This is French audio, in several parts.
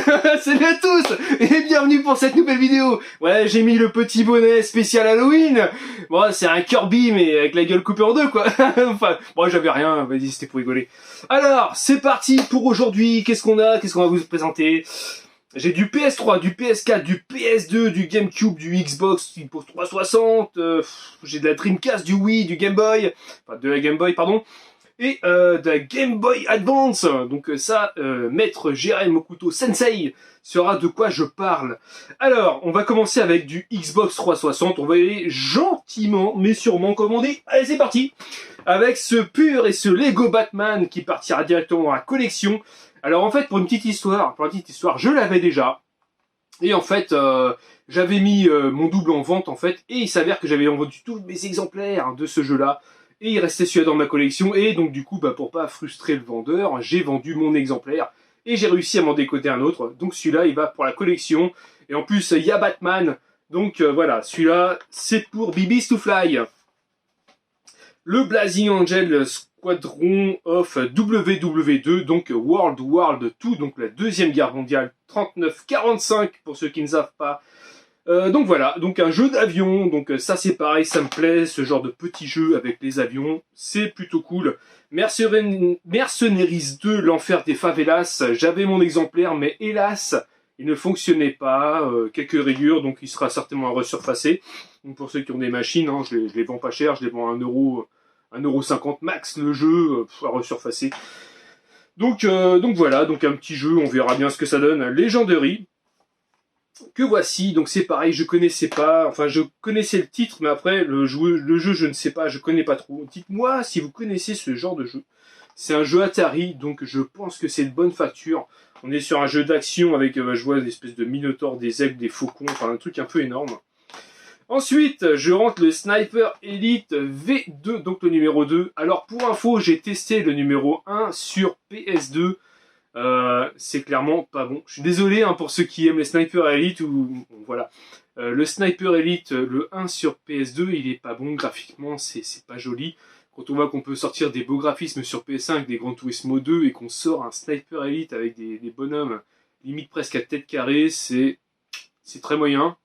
Salut à tous et bienvenue pour cette nouvelle vidéo. Ouais, j'ai mis le petit bonnet spécial Halloween. Bon, c'est un Kirby mais avec la gueule coupée en deux quoi. Enfin, bon, j'avais rien, vas-y, c'était pour rigoler. Alors, c'est parti pour aujourd'hui. Qu'est-ce qu'on a? Qu'est-ce qu'on va vous présenter? J'ai du PS3, du PS4, du PS2, du GameCube, du Xbox 360, j'ai de la Dreamcast, du Wii, du Game Boy, enfin de la Game Boy, pardon, et de la Game Boy Advance. Donc ça, Maître Jiren Mokuto Sensei saura de quoi je parle. Alors, on va commencer avec du Xbox 360, on va y aller gentiment, mais sûrement, comme on dit. Allez, c'est parti! Avec ce pur et ce Lego Batman qui partira directement dans la collection. Alors en fait, pour une petite histoire, je l'avais déjà. Et en fait, j'avais mis mon double en vente en fait, et il s'avère que j'avais vendu tous mes exemplaires de ce jeu-là. Et il restait celui-là dans ma collection, et donc du coup, pour pas frustrer le vendeur, j'ai vendu mon exemplaire, et j'ai réussi à m'en décoter un autre. Donc celui-là, il va pour la collection, et en plus, il y a Batman. Donc voilà, celui-là, c'est pour Bibis to Fly. Le Blazing Angel Squadron of WW2, donc World War 2, donc la Deuxième Guerre mondiale, 39-45 pour ceux qui ne savent pas. Donc voilà, donc un jeu d'avion, donc ça c'est pareil, ça me plaît, ce genre de petit jeu avec les avions, c'est plutôt cool. Mercenaries 2, l'enfer des favelas, j'avais mon exemplaire, mais hélas, il ne fonctionnait pas, quelques rayures, donc il sera certainement à resurfacer. Donc pour ceux qui ont des machines, hein, je les vends pas cher, je les vends à 1,50€ max le jeu, à resurfacer. Donc voilà, donc un petit jeu, on verra bien ce que ça donne. Legendary, que voici, donc c'est pareil, je connaissais pas, enfin je connaissais le titre, mais après le jeu je ne sais pas, je connais pas trop. Dites-moi si vous connaissez ce genre de jeu. C'est un jeu Atari, donc je pense que c'est de bonne facture. On est sur un jeu d'action avec, je vois des espèces de minotaures, des aigles, des faucons, enfin un truc un peu énorme. Ensuite, je rentre le Sniper Elite V2, donc le numéro 2. Alors pour info, j'ai testé le numéro 1 sur PS2. C'est clairement pas bon. Je suis désolé hein, pour ceux qui aiment les Sniper Elite ou voilà. Le Sniper Elite, le 1 sur PS2, il est pas bon graphiquement, c'est pas joli. Quand on voit qu'on peut sortir des beaux graphismes sur PS5, des Gran Turismo 2 et qu'on sort un Sniper Elite avec des bonhommes limite presque à tête carrée, c'est très moyen.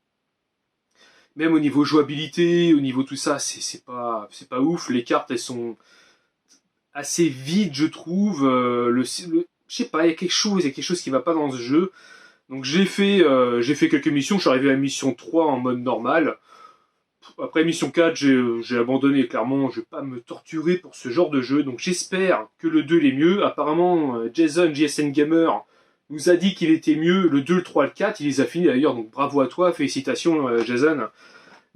Même au niveau jouabilité, au niveau tout ça, c'est pas ouf. Les cartes, elles sont assez vides, je trouve. Je sais pas, il y a quelque chose qui va pas dans ce jeu. Donc j'ai fait quelques missions. Je suis arrivé à la mission 3 en mode normal. Après mission 4, j'ai abandonné. Clairement, je vais pas me torturer pour ce genre de jeu. Donc j'espère que le 2 est mieux. Apparemment, Jason, JSN Gamer, nous a dit qu'il était mieux. Le 2, le 3, le 4, il les a finis d'ailleurs. Donc bravo à toi, félicitations Jason.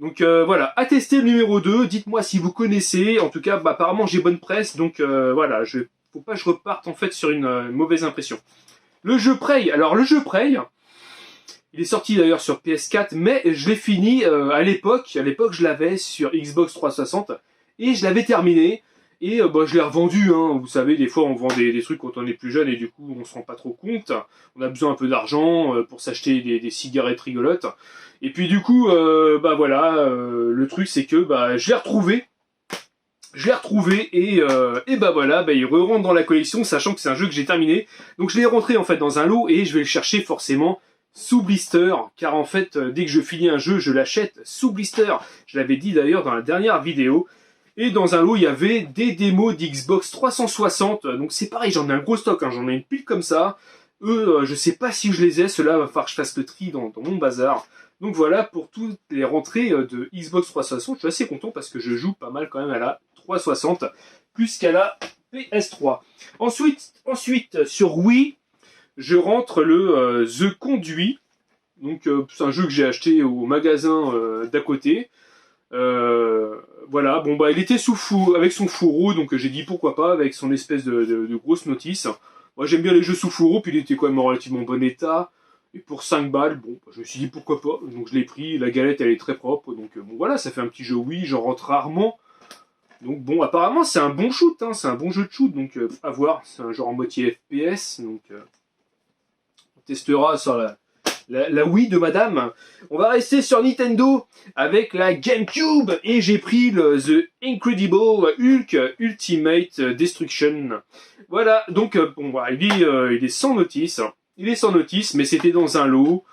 Donc voilà, à tester le numéro 2, dites-moi si vous connaissez, en tout cas apparemment j'ai bonne presse, donc voilà, faut pas que je reparte en fait sur une mauvaise impression. Le jeu Prey, alors le jeu Prey, il est sorti d'ailleurs sur PS4, mais je l'ai fini à l'époque je l'avais sur Xbox 360, et je l'avais terminé, et je l'ai revendu, hein. Vous savez, des fois on vend des trucs quand on est plus jeune, et du coup on se rend pas trop compte, on a besoin un peu d'argent pour s'acheter des cigarettes rigolotes. Et puis du coup, voilà, le truc c'est que je l'ai retrouvé. Et voilà, il re-rentre dans la collection, sachant que c'est un jeu que j'ai terminé. Donc je l'ai rentré en fait dans un lot et je vais le chercher forcément sous blister, car en fait, dès que je finis un jeu, je l'achète sous blister. Je l'avais dit d'ailleurs dans la dernière vidéo. Et dans un lot, il y avait des démos d'Xbox 360. Donc c'est pareil, j'en ai un gros stock, hein, j'en ai une pile comme ça. Eux, je sais pas si je les ai, ceux-là, va falloir que je fasse le tri dans mon bazar. Donc voilà pour toutes les rentrées de Xbox 360. Je suis assez content parce que je joue pas mal quand même à la 360 plus qu'à la PS3. Ensuite sur Wii, je rentre le The Conduit. Donc c'est un jeu que j'ai acheté au magasin d'à côté. Voilà, il était avec son fourreau, donc j'ai dit pourquoi pas, avec son espèce de grosse notice. Moi j'aime bien les jeux sous fourreau, puis il était quand même en relativement bon état. Et pour 5 balles, je me suis dit pourquoi pas, donc je l'ai pris, la galette elle est très propre, donc voilà, ça fait un petit jeu Wii, j'en rentre rarement. Donc apparemment c'est un bon shoot, hein, c'est un bon jeu de shoot, donc à voir, c'est un genre en moitié FPS, donc on testera sur la Wii de madame. On va rester sur Nintendo avec la GameCube, et j'ai pris le The Incredible Hulk Ultimate Destruction. Voilà, donc il est sans notice. Il est sans notice, mais c'était dans un lot.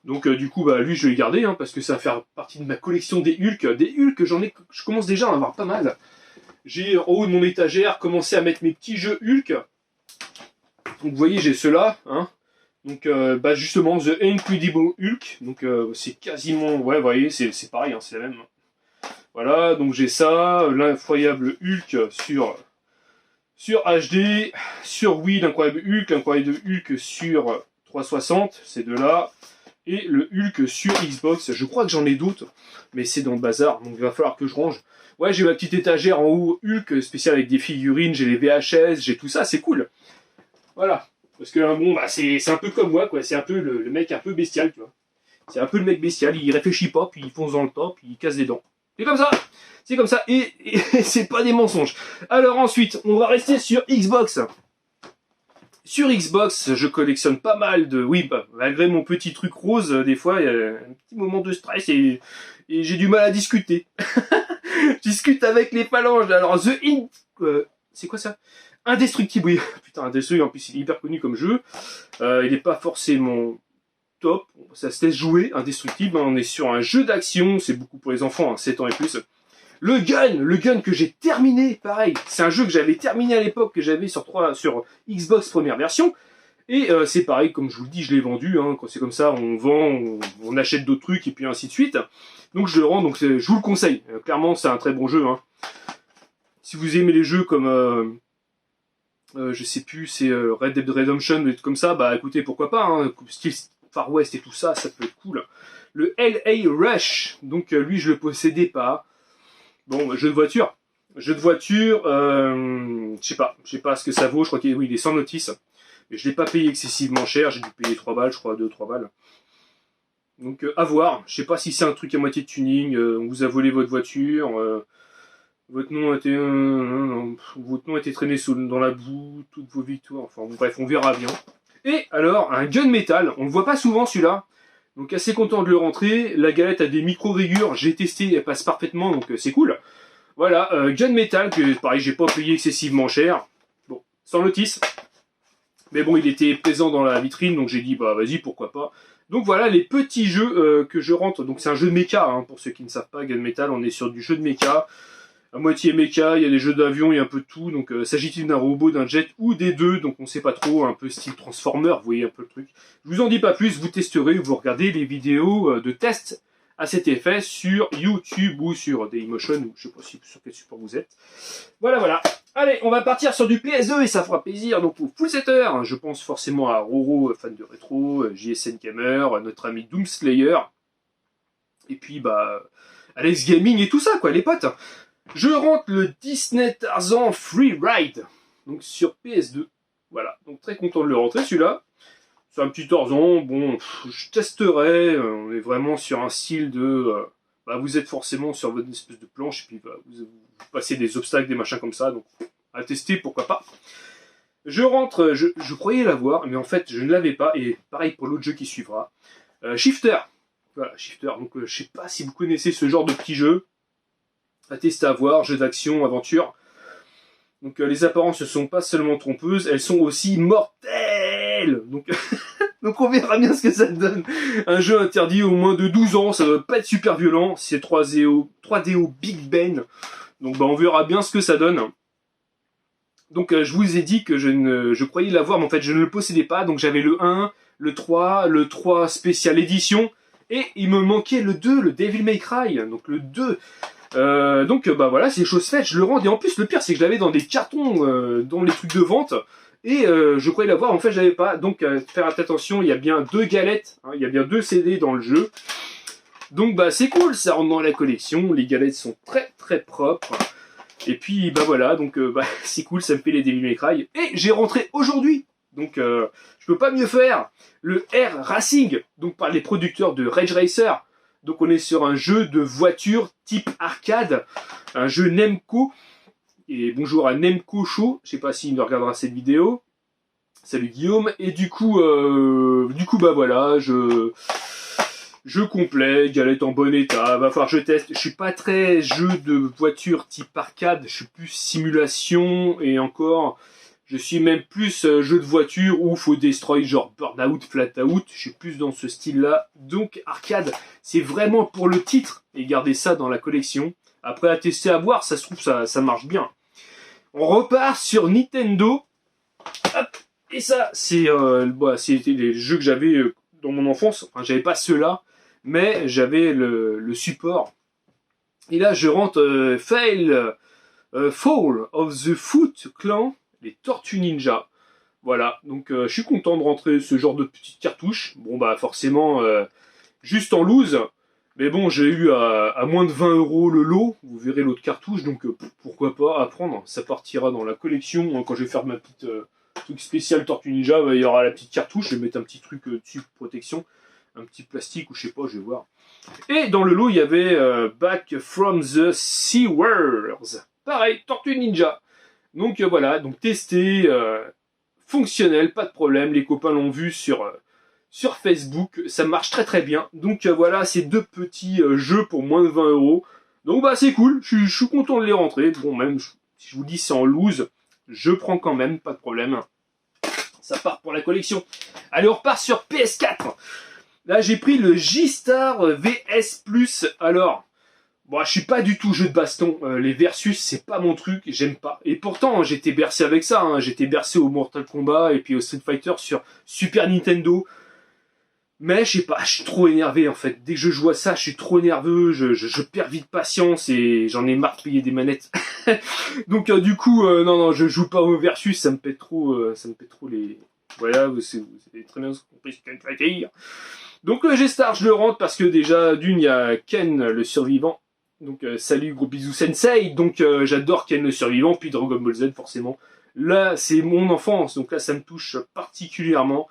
Donc du coup, bah lui, je vais le garder, hein, parce que ça va faire partie de ma collection des Hulk. Des Hulk, je commence déjà à en avoir pas mal. J'ai en haut de mon étagère commencé à mettre mes petits jeux Hulk. Donc vous voyez, j'ai ceux-là, hein. Donc bah justement, The Incredible Hulk. Donc c'est quasiment, ouais, vous voyez, c'est pareil, hein, c'est la même. Voilà, donc j'ai ça, l'incroyable Hulk sur HD, sur Wii, l'incroyable Hulk sur 360, ces deux-là. Et le Hulk sur Xbox, je crois que j'en ai d'autres, mais c'est dans le bazar, donc il va falloir que je range. Ouais, j'ai ma petite étagère en haut, Hulk spécial avec des figurines, j'ai les VHS, j'ai tout ça, c'est cool. Voilà. Parce que bon, bah, c'est un peu comme moi, quoi. C'est un peu le mec un peu bestial, tu vois. C'est un peu le mec bestial, il réfléchit pas, puis il fonce dans le temps, puis il casse des dents. C'est comme ça. C'est comme ça, et c'est pas des mensonges. Alors ensuite, on va rester sur Xbox. Sur Xbox, je collectionne pas mal de... Oui, bah, malgré mon petit truc rose, des fois, il y a un petit moment de stress et j'ai du mal à discuter. Je discute avec les phalanges. Alors, c'est quoi ça? Indestructible, oui. Putain, Indestructible, en plus, il est hyper connu comme jeu. Il n'est pas forcément top. Ça se laisse jouer, Indestructible. On est sur un jeu d'action. C'est beaucoup pour les enfants, hein, 7 ans et plus. Le gun que j'ai terminé, pareil. C'est un jeu que j'avais terminé à l'époque, que j'avais sur Xbox première version. Et c'est pareil, comme je vous le dis, je l'ai vendu. Hein, quand c'est comme ça, on vend, on achète d'autres trucs et puis ainsi de suite. Donc je le rends, donc je vous le conseille. Clairement, c'est un très bon jeu. Hein. Si vous aimez les jeux comme... je sais plus, c'est Red Dead Redemption, des trucs comme ça, bah écoutez, pourquoi pas, hein, style Far West et tout ça, ça peut être cool. Le LA Rush, donc lui je le possédais pas. Bon, jeu de voiture, je sais pas ce que ça vaut, je crois qu'il est sans notice. Mais je l'ai pas payé excessivement cher, j'ai dû payer 3 balles, je crois, 2-3 balles. Donc à voir, je sais pas si c'est un truc à moitié de tuning, on vous a volé votre voiture, votre nom a été traîné dans la boue, toutes vos victoires, enfin bon, bref, on verra bien. Et alors, un gunmetal, on le voit pas souvent celui-là, donc assez content de le rentrer. La galette a des micro-rayures, j'ai testé, elle passe parfaitement, donc c'est cool. Voilà, gunmetal, que pareil, j'ai pas payé excessivement cher. Bon, sans notice. Mais bon, il était présent dans la vitrine, donc j'ai dit, bah vas-y, pourquoi pas. Donc voilà les petits jeux que je rentre. Donc c'est un jeu de méca, hein, pour ceux qui ne savent pas, gunmetal, on est sur du jeu de méca. À moitié méca, il y a des jeux d'avion, il y a un peu de tout. Donc s'agit-il d'un robot, d'un jet ou des deux, donc on sait pas trop, un peu style Transformer, vous voyez un peu le truc. Je vous en dis pas plus, vous testerez, vous regardez les vidéos de test à cet effet sur YouTube ou sur Dailymotion, ou je sais pas sur quel support vous êtes. Voilà. Allez, on va partir sur du PS2 et ça fera plaisir donc aux full setters. Je pense forcément à Roro, fan de rétro, JSN Gamer, notre ami Doomslayer, et puis bah Alex Gaming et tout ça quoi, les potes. Je rentre le Disney Tarzan Free Ride, donc sur PS2. Voilà, donc très content de le rentrer celui-là. C'est un petit Tarzan, bon, je testerai, on est vraiment sur un style de... bah, vous êtes forcément sur votre espèce de planche, et puis bah, vous passez des obstacles, des machins comme ça, donc à tester, pourquoi pas. Je rentre, je croyais l'avoir, mais en fait je ne l'avais pas, et pareil pour l'autre jeu qui suivra. Shifter, voilà, Shifter, donc je sais pas si vous connaissez ce genre de petit jeu. À tester à voir, jeu d'action, aventure. Donc les apparences ne sont pas seulement trompeuses, elles sont aussi mortelles. Donc, donc on verra bien ce que ça donne. Un jeu interdit au moins de 12 ans, ça doit pas être super violent. C'est 3DO Big Ben. Donc bah, on verra bien ce que ça donne. Donc je vous ai dit que je croyais l'avoir, mais en fait je ne le possédais pas. Donc j'avais le 1, le 3 spécial édition. Et il me manquait le 2, le Devil May Cry. Donc le 2... donc bah voilà, c'est chose faite, je le rends. Et en plus le pire c'est que je l'avais dans des cartons, dans les trucs de vente. Et je croyais l'avoir, en fait je l'avais pas. Donc faire attention, il y a bien 2 galettes, hein, il y a bien 2 CD dans le jeu. Donc bah c'est cool, ça rentre dans la collection. Les galettes sont très très propres. Et puis bah voilà, donc bah, c'est cool, ça me fait les Devil May Cry. Et j'ai rentré aujourd'hui, donc je peux pas mieux faire, le R Racing, donc par les producteurs de Rage Racer. Donc on est sur un jeu de voiture type arcade, un jeu Nemco. Et bonjour à Nemco Show, je sais pas s'il me regardera cette vidéo. Salut Guillaume. Et du coup bah voilà, je complète, galette en bon état, va falloir que je teste. Je suis pas très jeu de voiture type arcade, je suis plus simulation et encore Je suis même plus jeu de voiture où faut destroy genre Burnout, Flatout. Je suis plus dans ce style-là. Donc arcade, c'est vraiment pour le titre et garder ça dans la collection. Après à tester, à voir, ça se trouve ça marche bien. On repart sur Nintendo. Hop, et ça, c'était les jeux que j'avais dans mon enfance. Enfin, j'avais pas ceux-là, mais j'avais le support. Et là, je rentre Fall of the Foot Clan, les Tortues Ninja. Voilà, donc je suis content de rentrer ce genre de petites cartouches. Bon, bah forcément, juste en loose. Mais bon, j'ai eu à moins de 20 € le lot. Vous verrez l'autre cartouche, donc pourquoi pas à prendre. Ça partira dans la collection. Quand je vais faire ma petite truc spécial Tortue Ninja, il y aura la petite cartouche. Je vais mettre un petit truc dessus, protection. Un petit plastique ou je sais pas, je vais voir. Et dans le lot, il y avait Back from the Sea Wars. Pareil, Tortue Ninja. Donc voilà, donc testé, fonctionnel, pas de problème. Les copains l'ont vu sur Facebook, ça marche très très bien. Donc voilà, ces deux petits jeux pour moins de 20 €. Donc bah c'est cool, je suis content de les rentrer. Bon, même si je vous dis c'est en loose, je prends quand même, pas de problème. Ça part pour la collection. Allez, on repart sur PS4. Là, j'ai pris le J-Star VS Plus. Alors, bon, je suis pas du tout jeu de baston. Les versus, c'est pas mon truc, j'aime pas. Et pourtant, j'étais bercé avec ça. Hein. J'étais bercé au Mortal Kombat et puis au Street Fighter sur Super Nintendo. Mais je sais pas, je suis trop énervé en fait. Dès que je joue à ça, je suis trop nerveux, je perds vite patience et j'en ai marre de payer des manettes. Donc du coup, non, je joue pas au versus, ça me pète trop les... Voilà, vous savez très bien compris ce que je veux dire. Donc le G-Star, je le rentre parce que déjà, d'une, il y a Ken le survivant. Donc salut, gros bisous sensei. Donc j'adore Ken le survivant, puis Dragon Ball Z forcément. Là, c'est mon enfance, donc là, ça me touche particulièrement.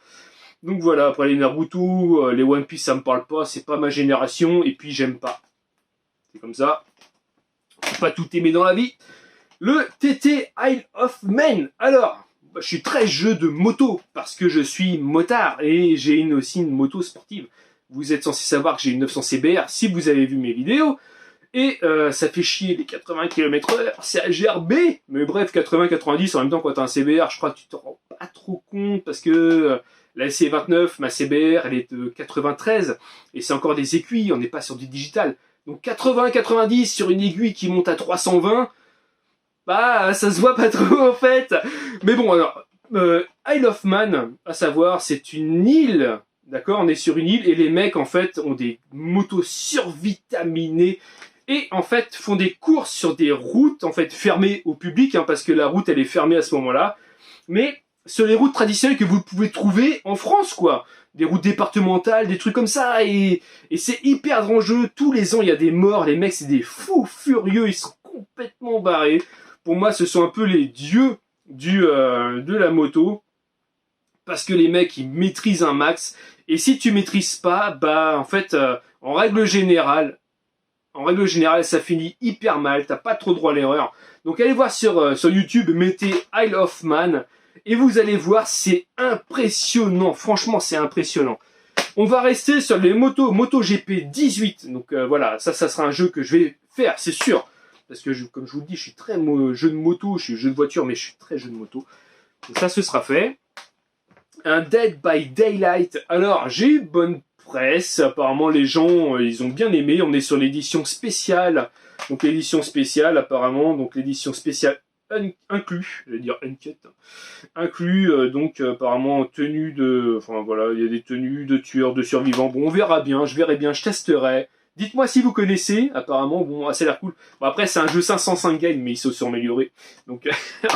Donc voilà, après les Naruto, les One Piece, ça me parle pas, c'est pas ma génération, et puis j'aime pas. C'est comme ça. Faut pas tout aimer dans la vie. Le TT Isle of Man. Alors, je suis très jeu de moto, parce que je suis motard, et j'ai aussi une moto sportive. Vous êtes censé savoir que j'ai une 900 CBR, si vous avez vu mes vidéos. Et ça fait chier les 80 km/h, c'est un GRB. Mais bref, 80-90, en même temps, quand t'as un CBR, je crois que tu te rends pas trop compte, parce que... la LC29, ma CBR, elle est de 93, et c'est encore des aiguilles, on n'est pas sur du digital. Donc 80-90 sur une aiguille qui monte à 320, bah ça se voit pas trop en fait. Mais bon, alors, Isle of Man, à savoir, c'est une île, d'accord, on est sur une île, et les mecs en fait ont des motos survitaminées, et en fait font des courses sur des routes en fait fermées au public, hein, parce que la route elle est fermée à ce moment-là, mais sur les routes traditionnelles que vous pouvez trouver en France, quoi. Des routes départementales, des trucs comme ça, et c'est hyper dangereux. Tous les ans, il y a des morts, les mecs, c'est des fous furieux, ils sont complètement barrés. Pour moi, ce sont un peu les dieux de la moto, parce que les mecs, ils maîtrisent un max, et si tu maîtrises pas, bah, en fait, en règle générale, ça finit hyper mal, t'as pas trop droit à l'erreur. Donc allez voir sur YouTube, mettez Isle of Man, et vous allez voir, c'est impressionnant. Franchement, c'est impressionnant. On va rester sur les MotoGP 18. Donc voilà, ça sera un jeu que je vais faire, c'est sûr. Parce que, comme je vous le dis, je suis très jeu de moto, je suis jeu de voiture, mais je suis très jeu de moto. Donc ça, ce sera fait. Un Dead by Daylight. Alors, j'ai eu bonne presse. Apparemment, les gens, ils ont bien aimé. On est sur l'édition spéciale. Donc l'édition spéciale, apparemment. Donc l'édition spéciale inclus, je vais dire uncut, inclus, donc apparemment tenue de, enfin voilà, il y a des tenues de tueurs, de survivants. Bon, on verra bien, je verrai bien, je testerai. Dites-moi si vous connaissez, apparemment, bon, ça a l'air cool. Bon, après, c'est un jeu 505 games, mais il s'est aussi amélioré. Donc,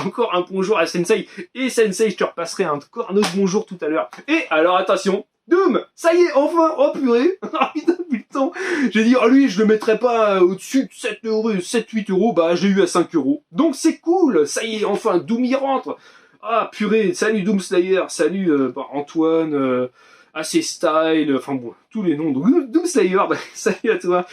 encore un bonjour à Sensei. Et Sensei, je te repasserai encore un autre bonjour tout à l'heure. Et alors, attention, Doom, ça y est, enfin, oh purée, depuis le temps, j'ai dit, oh lui, je le mettrai pas au-dessus de 7-8 €, bah, j'ai eu à 5 €. Donc c'est cool, ça y est, enfin, Doom y rentre. Ah, purée, salut Doom Slayer, salut Antoine, AC Style, enfin bon, tous les noms, donc Doom Slayer, bah, salut à toi.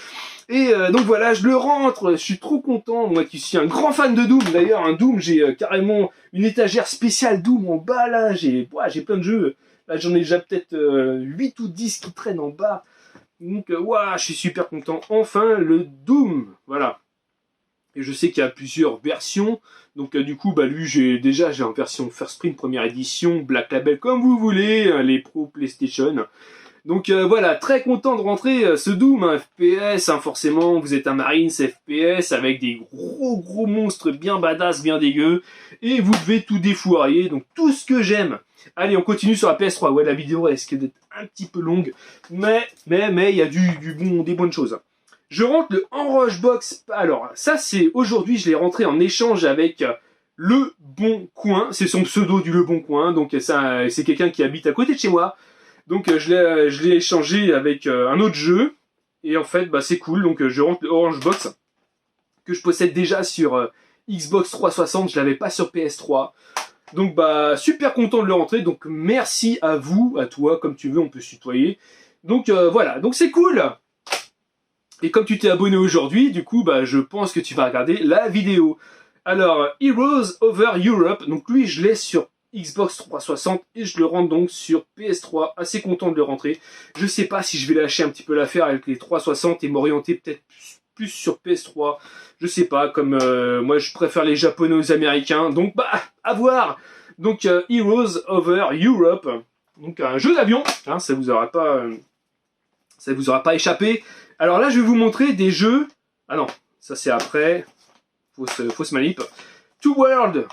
Et donc voilà, je le rentre, je suis trop content, moi qui suis un grand fan de Doom, d'ailleurs, un Doom, j'ai carrément une étagère spéciale Doom en bas, là, j'ai plein de jeux. Là, j'en ai déjà peut-être 8 ou 10 qui traînent en bas. Donc, je suis super content. Enfin, le Doom. Voilà. Et je sais qu'il y a plusieurs versions. Donc du coup, bah lui, j'ai en version First Print première édition, Black Label, comme vous voulez, les Pro PlayStation. Donc voilà, très content de rentrer ce Doom, un FPS, hein, forcément, vous êtes un Marines FPS avec des gros monstres bien badass, bien dégueux, et vous devez tout défourailler, donc tout ce que j'aime. Allez, on continue sur la PS3, ouais, la vidéo risque d'être un petit peu longue, mais il y a des bonnes choses. Je rentre le Enroche Box, alors ça c'est, aujourd'hui je l'ai rentré en échange avec Le Bon Coin, c'est son pseudo du Le Bon Coin, donc ça c'est quelqu'un qui habite à côté de chez moi. Donc je l'ai échangé avec un autre jeu. Et en fait, bah, c'est cool. Donc je rentre le Orange Box que je possède déjà sur Xbox 360. Je l'avais pas sur PS3. Donc bah super content de le rentrer. Donc merci à vous, à toi, comme tu veux, on peut se tutoyer. Donc voilà, donc c'est cool. Et comme tu t'es abonné aujourd'hui, du coup, bah je pense que tu vas regarder la vidéo. Alors, Heroes Over Europe. Donc lui, je l'ai sur Xbox 360 et je le rentre donc sur PS3, assez content de le rentrer. Je sais pas si je vais lâcher un petit peu l'affaire avec les 360 et m'orienter peut-être plus sur PS3. Je sais pas, comme moi je préfère les japonais aux américains, donc bah à voir. Donc Heroes Over Europe, donc un jeu d'avion, hein, ça vous aura pas échappé. Alors là je vais vous montrer des jeux. Ah non, ça c'est après. Fausse manip. Two World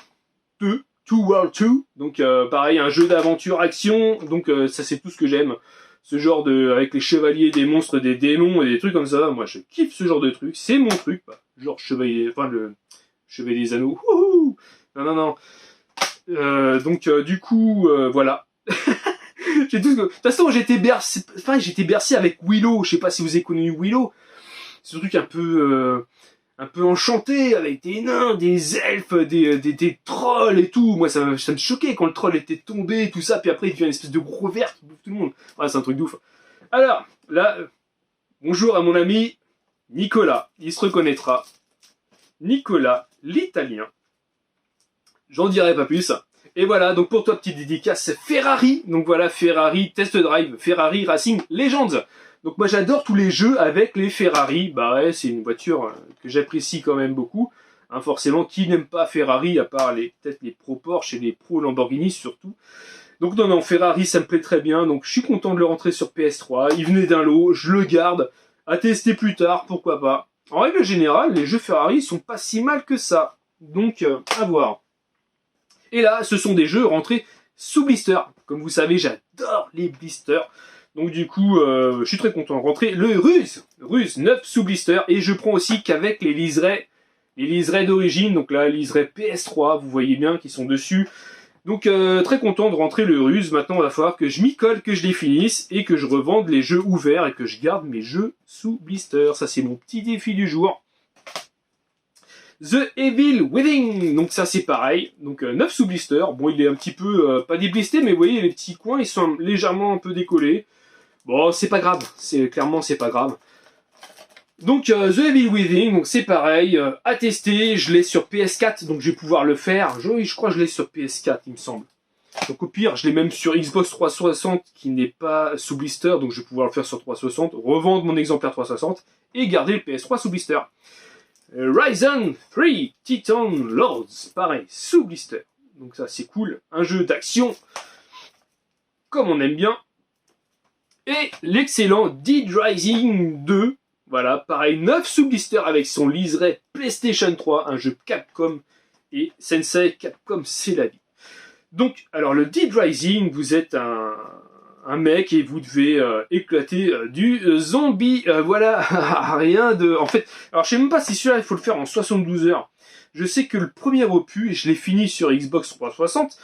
2. Two World 2, donc pareil, un jeu d'aventure action, donc ça c'est tout ce que j'aime. Ce genre de, avec les chevaliers, des monstres, des démons et des trucs comme ça, moi je kiffe ce genre de truc, c'est mon truc, bah, genre chevalier, enfin le chevalier des anneaux, wouhou. Non. Donc du coup, voilà. J'ai tout ce que... De toute façon j'étais bercé avec Willow, je sais pas si vous avez connu Willow, c'est un truc un peu enchanté, avec des nains, des elfes, des trolls et tout. Moi, ça me choquait quand le troll était tombé et tout ça, puis après, il devient une espèce de gros ver qui bouffe tout le monde. Ouais, c'est un truc de ouf. Alors, là, bonjour à mon ami Nicolas. Il se reconnaîtra. Nicolas, l'italien. J'en dirai pas plus. Et voilà, donc pour toi, petite dédicace, Ferrari. Donc voilà, Ferrari Test Drive, Ferrari Racing Legends. Donc moi j'adore tous les jeux avec les Ferrari, bah ouais c'est une voiture que j'apprécie quand même beaucoup, hein, forcément qui n'aime pas Ferrari à part peut-être les pro Porsche et les pro Lamborghini surtout. Donc non Ferrari ça me plaît très bien, donc je suis content de le rentrer sur PS3, il venait d'un lot, je le garde, à tester plus tard, pourquoi pas. En règle générale les jeux Ferrari sont pas si mal que ça, donc à voir. Et là ce sont des jeux rentrés sous blister, comme vous savez j'adore les blisters. Donc du coup, je suis très content de rentrer le Ruse 9 sous blister, et je prends aussi qu'avec les liserés d'origine, donc là, liserés PS3, vous voyez bien qu'ils sont dessus. Donc très content de rentrer le Ruse, maintenant il va falloir que je m'y colle, que je les finisse, et que je revende les jeux ouverts, et que je garde mes jeux sous blister. Ça c'est mon petit défi du jour. The Evil Within, donc ça c'est pareil, donc 9 sous blister, bon il est un petit peu, pas déblisté, mais vous voyez les petits coins, ils sont légèrement un peu décollés. Bon, c'est pas grave, clairement c'est pas grave. Donc The Evil Within, donc c'est pareil, à tester, je l'ai sur PS4, donc je vais pouvoir le faire. Je crois que je l'ai sur PS4, il me semble. Donc au pire, je l'ai même sur Xbox 360 qui n'est pas sous blister, donc je vais pouvoir le faire sur 360, revendre mon exemplaire 360 et garder le PS3 sous blister. Ryzen 3 Titan Lords, pareil, sous blister. Donc ça c'est cool, un jeu d'action comme on aime bien. Et l'excellent Dead Rising 2, voilà, pareil, 9 sous blister avec son liseré PlayStation 3, un jeu Capcom et Sensei, Capcom c'est la vie. Donc, alors le Dead Rising, vous êtes un mec et vous devez éclater du zombie, voilà, rien de... En fait, alors je sais même pas si celui-là il faut le faire en 72 heures. Je sais que le premier opus, je l'ai fini sur Xbox 360,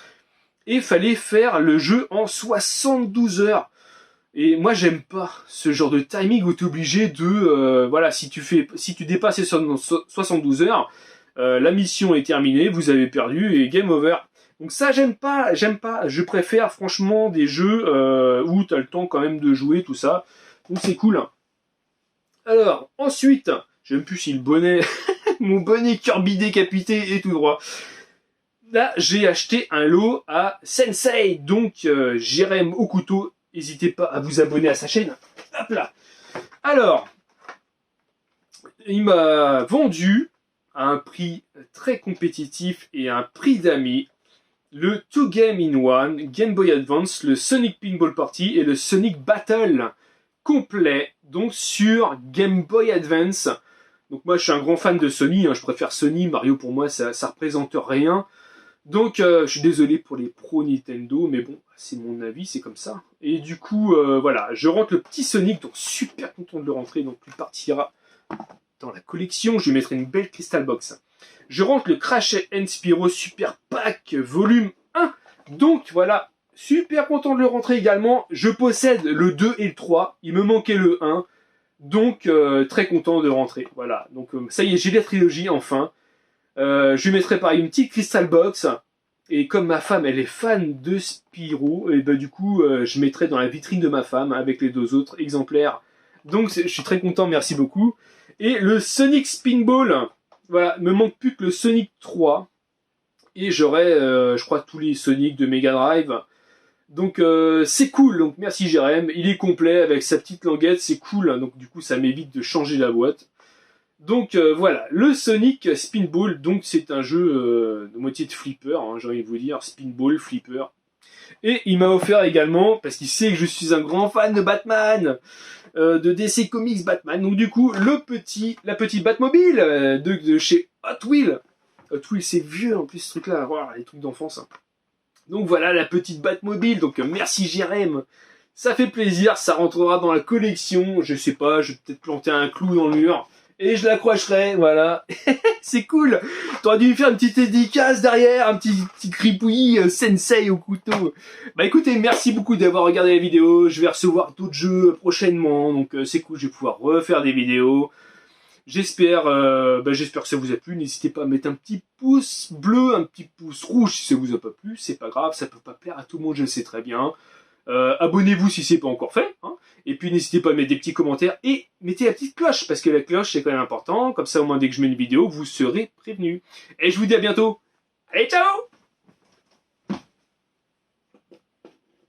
et fallait faire le jeu en 72 heures. Et moi j'aime pas ce genre de timing où t'es obligé de voilà, si tu dépasses les 72 heures, la mission est terminée, vous avez perdu et game over. Donc ça j'aime pas, je préfère franchement des jeux où t'as le temps quand même de jouer tout ça. Donc c'est cool. Alors ensuite, je sais même plus si le bonnet mon bonnet Kirby décapité est tout droit. Là, j'ai acheté un lot à Sensei, donc Jérém au couteau. N'hésitez pas à vous abonner à sa chaîne. Hop là. Alors, il m'a vendu à un prix très compétitif et à un prix d'amis. Le 2 Game in 1 Game Boy Advance, le Sonic Pinball Party et le Sonic Battle complet, donc sur Game Boy Advance. Donc moi je suis un grand fan de Sony, je préfère Sony, Mario pour moi ça représente rien. Donc je suis désolé pour les pros Nintendo, mais bon, c'est mon avis, c'est comme ça. Et du coup, voilà, je rentre le petit Sonic, donc super content de le rentrer, donc il partira dans la collection, je lui mettrai une belle Crystal Box. Je rentre le Crash and Spyro Super Pack volume 1, donc voilà, super content de le rentrer également. Je possède le 2 et le 3, il me manquait le 1, donc très content de rentrer. Voilà, donc ça y est, j'ai la trilogie enfin. Je lui mettrai pareil une petite Crystal Box. Et comme ma femme, elle est fan de Spyro, et ben du coup, je mettrai dans la vitrine de ma femme avec les 2 autres exemplaires. Donc je suis très content, merci beaucoup. Et le Sonic Spinball, voilà, me manque plus que le Sonic 3. Et j'aurai, je crois, tous les Sonic de Mega Drive. Donc c'est cool, donc merci Jérém. Il est complet avec sa petite languette, c'est cool. Donc du coup, ça m'évite de changer la boîte. Donc voilà, le Sonic Spinball, donc c'est un jeu de moitié de flipper, j'ai envie de vous dire, Spinball, flipper. Et il m'a offert également, parce qu'il sait que je suis un grand fan de Batman, de DC Comics Batman, donc du coup, la petite Batmobile de chez Hot Wheels. Hot Wheels c'est vieux en plus ce truc là, voir les trucs d'enfance. Donc voilà la petite Batmobile, donc merci Jérém. Ça fait plaisir, ça rentrera dans la collection, je sais pas, je vais peut-être planter un clou dans le mur. Et je l'accrocherai, voilà. C'est cool. T'aurais dû lui faire une petite dédicace derrière, un petit cripouillis sensei au couteau. Bah écoutez, merci beaucoup d'avoir regardé la vidéo. Je vais recevoir d'autres jeux prochainement, donc c'est cool, je vais pouvoir refaire des vidéos. J'espère que ça vous a plu. N'hésitez pas à mettre un petit pouce bleu, un petit pouce rouge si ça vous a pas plu. C'est pas grave, ça peut pas plaire à tout le monde, je le sais très bien. Abonnez-vous si c'est pas encore fait. Et puis n'hésitez pas à mettre des petits commentaires et mettez la petite cloche, parce que la cloche c'est quand même important. Comme ça au moins dès que je mets une vidéo, vous serez prévenus. Et je vous dis à bientôt. Allez, ciao!